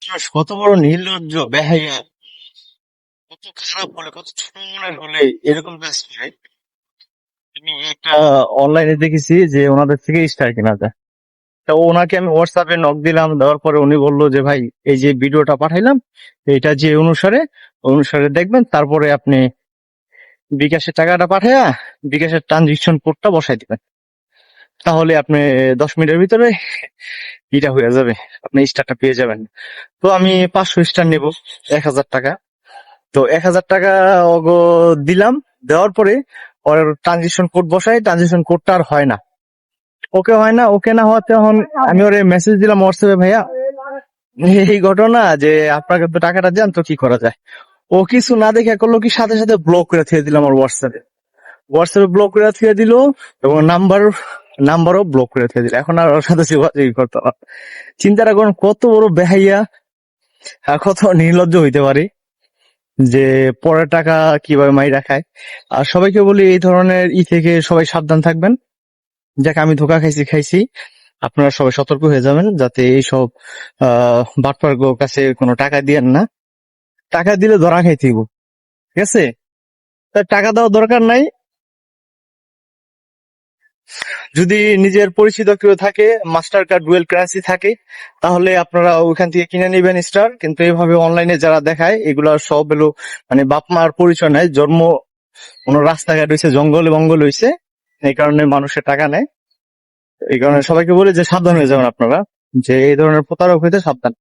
মানুষ কত বড় নির্লজ্জ বেহাইয়া, কত খারাপ হলে, কত ছোট মনের হলে এরকম কাজ করে। আমি একটা অনলাইনে দেখেছি যে ওনাদের থেকে স্টার কেনা যায়। তা ওনাকে আমি হোয়াটসঅ্যাপে নক দিলাম, দেওয়ার পরে উনি বললো যে ভাই এই যে ভিডিওটা পাঠাইলাম, এটা যে অনুসারে অনুসারে দেখবেন, তারপরে আপনি বিকাশের টাকাটা পাঠায়া বিকাশের ট্রানজিশন কোডটা বসাই দিবেন, তাহলে আপনি 10 মিনিটের ভিতরে এটা হয়ে যাবে, আপনি স্টারটা পেয়ে যাবেন। তো আমি 500 স্টার নেব, 1000 টাকা। তো 1000 টাকা ওগো দিলাম, দেওয়ার পরে ওর ট্রানজিশন কোড বসাই, ট্রানজিশন কোডটা আর হয় না, ওকে হয় না, ওকে না হওয়াতে এখন আমি ওরে মেসেজ দিলাম হোয়াটসঅ্যাপে, ভাইয়া এই ঘটনা যে আপনাকে তো টাকাটা দেন, তো কি করা যায়। ও কিছু না দেখে করলো কি, সাথে সাথে ব্লক করে থুয়ে দিলাম ওর হোয়াটসঅ্যাপে, হোয়াটসঅ্যাপে ব্লক করে থুয়ে দিল, এবং নাম্বারও ব্লক করে থুয়ে দিল। এখন আর ওর সাথে যোগাযোগ করতে না। চিন্তাটা করুন কত বড় বেহাইয়া আর কত নির্লজ্জ হইতে পারে, যে পরের টাকা কিভাবে মাইরা খায়। আর সবাইকে বলি এই ধরনের থেকে সবাই সাবধান থাকবেন। যাক, আমি ধোকা খাইছি খাইছি, আপনারা সবাই সতর্ক হয়ে যাবেন যাতে এইসব বাটপার কাছে কোনো টাকা দিয়েন না। টাকা দিলে ধরা খাইতে হইব, ঠিক আছে? তার টাকা দেওয়ার দরকার নাই। যদি নিজের পরিচিত কেউ থাকে, মাস্টার কার্ড ডুয়েল কারেন্সি থাকে, তাহলে আপনারা ওইখান থেকে কিনে নিবেন স্টার। কিন্তু এইভাবে অনলাইনে যারা দেখায়, এগুলা সব হলো মানে বাপ মার পরিচয় নেয়, জন্ম কোনো রাস্তাঘাট হয়েছে, জঙ্গলে বঙ্গল হয়েছে, এই কারণে মানুষের টাকা নেয়। এই কারণে সবাইকে বলে যে সাবধান হয়ে যাবেন আপনারা, যে এই ধরনের প্রতারক হইতে সাবধান।